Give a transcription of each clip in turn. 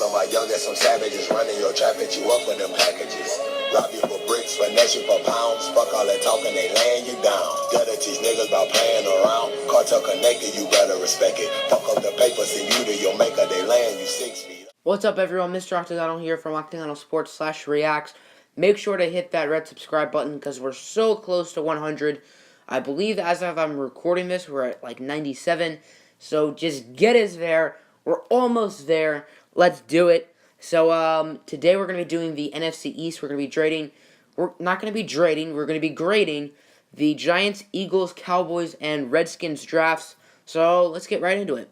on my young, there's some savages running your trap, at you up for them packages. Rob you for bricks, finesse you for pounds. Fuck all that talking, they laying you down. Gotta teach niggas about playing around. Cartel connected, you better respect it. Fuck up the paper, send you to your maker, they laying you 6 feet. What's up, everyone? Mr. Octagonal here from Octagonal Sports /Reacts. Make sure to hit that red subscribe button because we're so close to 100. I believe as of I'm recording this, we're at like 97. So just get us there. We're almost there. Let's do it. So today we're going to be doing the NFC East. We're going to be grading. We're not going to be grading. We're going to be grading the Giants, Eagles, Cowboys, and Redskins drafts. So let's get right into it.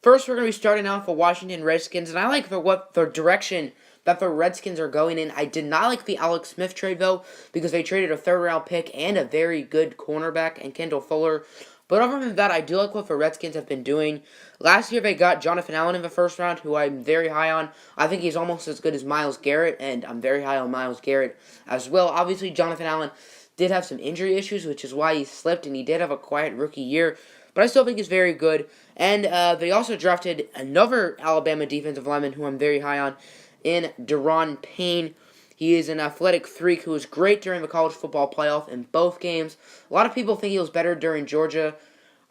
First, we're going to be starting off with Washington Redskins, and I like the direction that the Redskins are going in. I did not like the Alex Smith trade, though, because they traded a third-round pick and a very good cornerback in Kendall Fuller. But other than that, I do like what the Redskins have been doing. Last year, they got Jonathan Allen in the first round, who I'm very high on. I think he's almost as good as Myles Garrett, and I'm very high on Myles Garrett as well. Obviously, Jonathan Allen did have some injury issues, which is why he slipped, and he did have a quiet rookie year. But I still think he's very good. And they also drafted another Alabama defensive lineman who I'm very high on in Daron Payne. He is an athletic freak who was great during the college football playoff in both games. A lot of people think he was better during Georgia.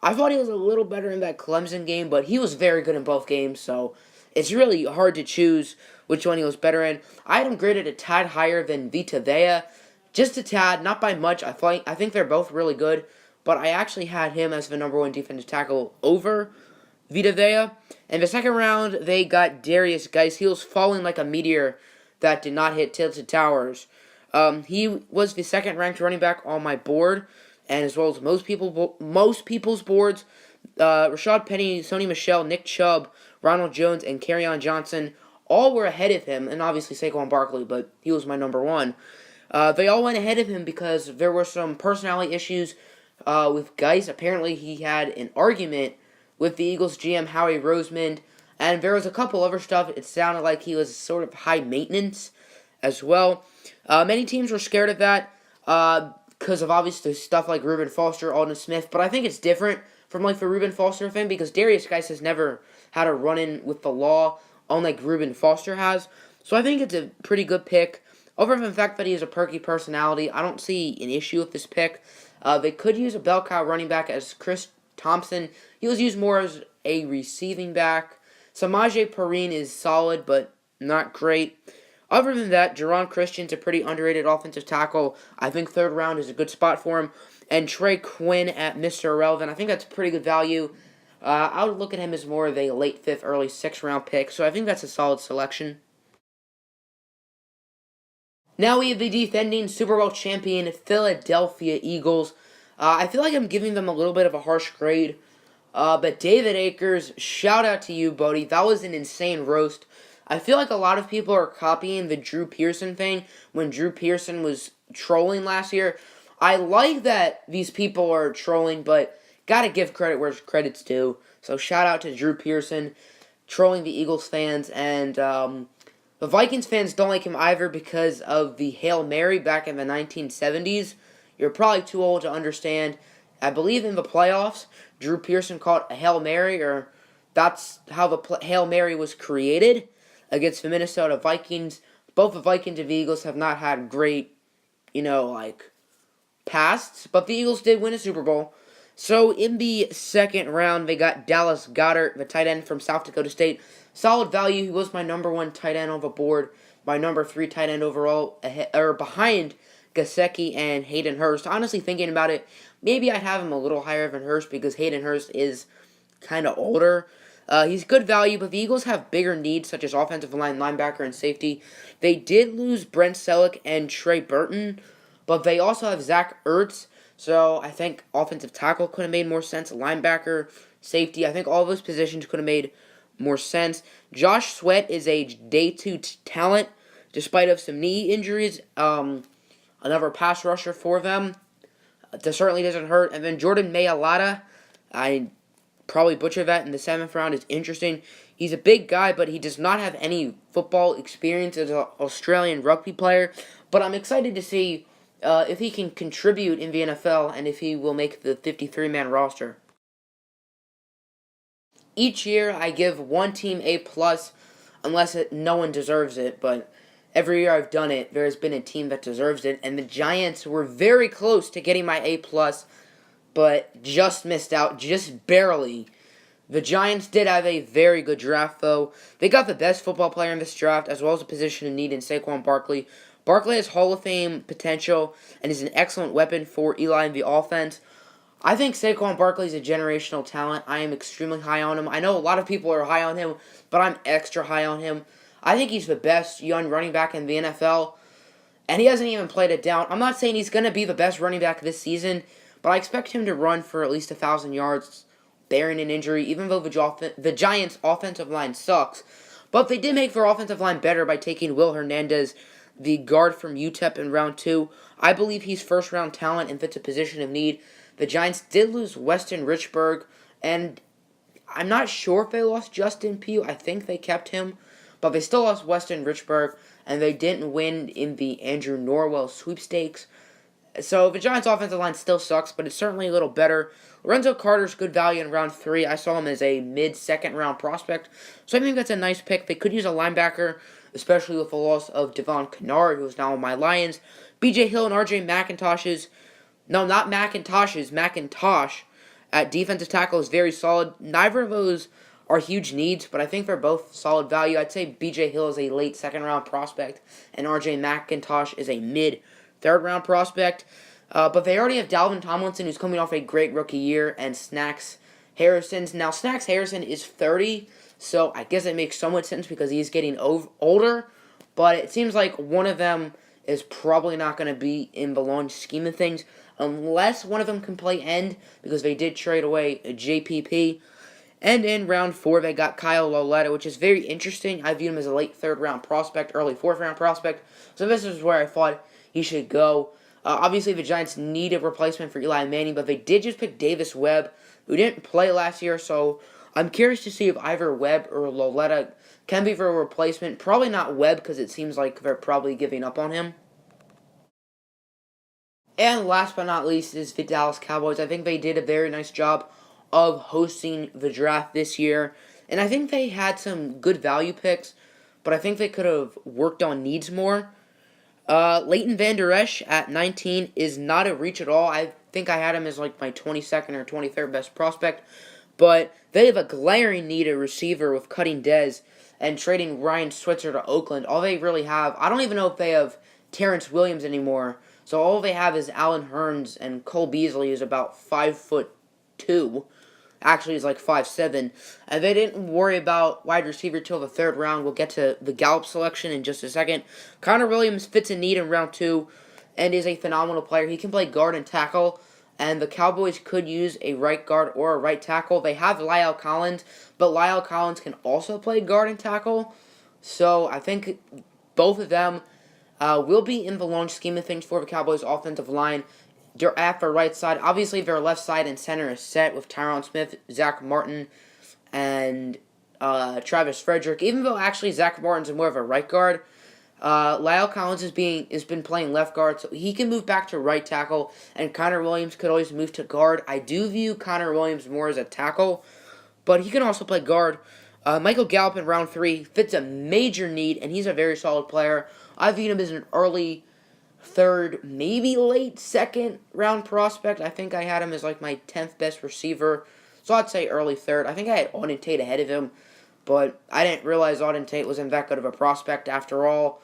I thought he was a little better in that Clemson game, but he was very good in both games. So it's really hard to choose which one he was better in. I had him graded a tad higher than Vita Vea. Just a tad, not by much. I think they're both really good. But I actually had him as the number one defensive tackle over Vita Vea. In the second round, they got Darius Geis. He was falling like a meteor that did not hit Tilted Towers. He was the second-ranked running back on my board, and as well as most people's boards. Rashad Penny, Sony Michel, Nick Chubb, Ronald Jones, and Kerryon Johnson all were ahead of him, and obviously Saquon Barkley, but he was my number one. They all went ahead of him because there were some personality issues with Geis. Apparently, he had an argument with the Eagles GM Howie Roseman, and there was a couple other stuff. It sounded like he was sort of high maintenance as well. Many teams were scared of that because of obviously stuff like Reuben Foster, Aldon Smith, but I think it's different from like the Reuben Foster thing because Darius Geis has never had a run-in with the law unlike Reuben Foster has. So I think it's a pretty good pick. Other than the fact that he has a perky personality, I don't see an issue with this pick. They could use a bell cow running back as Chris Thompson. He was used more as a receiving back. Samaje Perine is solid, but not great. Other than that, Jerron Christian's a pretty underrated offensive tackle. I think third round is a good spot for him. And Trey Quinn at Mr. Irrelevant, I think that's pretty good value. I would look at him as more of a late 5th, early 6th round pick, so I think that's a solid selection. Now we have the defending Super Bowl champion Philadelphia Eagles. I feel like I'm giving them a little bit of a harsh grade. But David Akers, shout out to you, buddy. That was an insane roast. I feel like a lot of people are copying the Drew Pearson thing when Drew Pearson was trolling last year. I like that these people are trolling, but gotta give credit where credit's due. So shout out to Drew Pearson trolling the Eagles fans, and the Vikings fans don't like him either because of the Hail Mary back in the 1970s. You're probably too old to understand. I believe in the playoffs, Drew Pearson caught a Hail Mary, or that's how the Hail Mary was created against the Minnesota Vikings. Both the Vikings and the Eagles have not had great, pasts, but the Eagles did win a Super Bowl. So in the second round, they got Dallas Goedert, the tight end from South Dakota State. Solid value. He was my number one tight end on the board, my number 3 tight end overall, behind Gesicki and Hayden Hurst. Honestly, thinking about it, maybe I'd have him a little higher than Hurst because Hayden Hurst is kind of older. He's good value, but the Eagles have bigger needs such as offensive line, linebacker, and safety. They did lose Brent Selleck and Trey Burton, but they also have Zach Ertz. So I think offensive tackle could have made more sense. Linebacker, safety, I think all those positions could have made more sense. Josh Sweat is a day 2 talent, despite of some knee injuries. Another pass rusher for them. That certainly doesn't hurt. And then Jordan Mailata, I probably butchered that in the 7th round, is interesting. He's a big guy, but he does not have any football experience as an Australian rugby player. But I'm excited to see if he can contribute in the NFL and if he will make the 53-man roster. each year I give one team A plus, unless no one deserves it. But every year I've done it, there has been a team that deserves it, and the Giants were very close to getting my A plus, but just missed out, just barely. The Giants did have a very good draft, though. They got the best football player in this draft, as well as a position of need in Saquon Barkley. Barkley has Hall of Fame potential and is an excellent weapon for Eli in the offense. I think Saquon Barkley is a generational talent. I am extremely high on him. I know a lot of people are high on him, but I'm extra high on him. I think he's the best young running back in the NFL, and he hasn't even played it down. I'm not saying he's going to be the best running back this season, but I expect him to run for at least 1,000 yards, bearing an injury, even though the Giants' offensive line sucks. But they did make their offensive line better by taking Will Hernandez, the guard from UTEP, in round 2. I believe he's first-round talent and fits a position of need. The Giants did lose Weston Richburg, and I'm not sure if they lost Justin Pugh. I think they kept him, but they still lost Weston Richburg, and they didn't win in the Andrew Norwell sweepstakes. So the Giants' offensive line still sucks, but it's certainly a little better. Lorenzo Carter's good value in round 3. I saw him as a mid-second round prospect, so I think that's a nice pick. They could use a linebacker, especially with the loss of Devon Kennard, who is now on my Lions. B.J. Hill and R.J. McIntosh at defensive tackle is very solid. Neither of those are huge needs, but I think they're both solid value. I'd say B.J. Hill is a late second-round prospect, and R.J. McIntosh is a mid-third-round prospect. But they already have Dalvin Tomlinson, who's coming off a great rookie year, and Snacks Harrison. Now, Snacks Harrison is 30, so I guess it makes somewhat sense because he's getting older, but it seems like one of them is probably not going to be in the long scheme of things, unless one of them can play end, because they did trade away a JPP. And in round 4, they got Kyle Lauletta, which is very interesting. I view him as a late third-round prospect, early fourth-round prospect, so this is where I thought he should go. Obviously, the Giants need a replacement for Eli Manning, but they did just pick Davis Webb, who didn't play last year, so I'm curious to see if either Webb or Lauletta can be for a replacement. Probably not Webb, because it seems like they're probably giving up on him. And last but not least is the Dallas Cowboys. I think they did a very nice job of hosting the draft this year, and I think they had some good value picks, but I think they could have worked on needs more. Leighton Vander Esch at 19 is not a reach at all. I think I had him as like my 22nd or 23rd best prospect, but they have a glaring need at receiver with cutting Dez and trading Ryan Switzer to Oakland. All they really have, I don't even know if they have Terrence Williams anymore, so all they have is Allen Hurns, and Cole Beasley is about 5'2". Actually, he's like 5'7". And they didn't worry about wide receiver till the third round. We'll get to the Gallup selection in just a second. Connor Williams fits a need in round 2 and is a phenomenal player. He can play guard and tackle, and the Cowboys could use a right guard or a right tackle. They have Lyle Collins, but Lyle Collins can also play guard and tackle. So I think both of them will be in the long scheme of things for the Cowboys' offensive line. They're at the right side. Obviously, their left side and center is set with Tyron Smith, Zach Martin, and Travis Frederick. Even though actually Zach Martin's more of a right guard, Lyle Collins has been playing left guard, so he can move back to right tackle, and Connor Williams could always move to guard. I do view Connor Williams more as a tackle, but he can also play guard. Michael Gallup in round 3 fits a major need, and he's a very solid player. I view him as an early third, maybe late second round prospect. I think I had him as like my 10th best receiver, so I'd say early third. I think I had Auden Tate ahead of him, but I didn't realize Auden Tate wasn't that good of a prospect after all.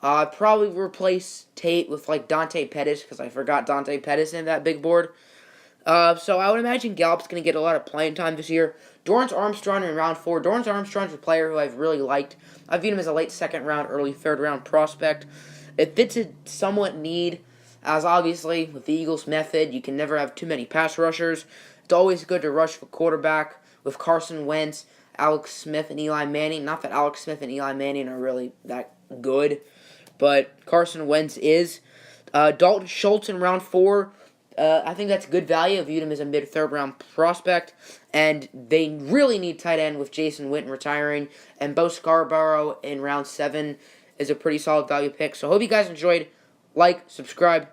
I'd probably replace Tate with like Dante Pettis, because I forgot Dante Pettis in that big board. So I would imagine Gallup's going to get a lot of playing time this year. Dorrance Armstrong in round 4. Dorrance Armstrong's a player who I've really liked. I viewed him as a late second round, early third round prospect. It fits a somewhat need, as obviously with the Eagles' method, you can never have too many pass rushers. It's always good to rush for quarterback with Carson Wentz, Alex Smith, and Eli Manning. Not that Alex Smith and Eli Manning are really that good, but Carson Wentz is. Dalton Schultz in round 4. I think that's good value. I viewed him as a mid-third round prospect, and they really need tight end with Jason Witten retiring, and Bo Scarborough in round 7 is a pretty solid value pick. So hope you guys enjoyed. Like, subscribe,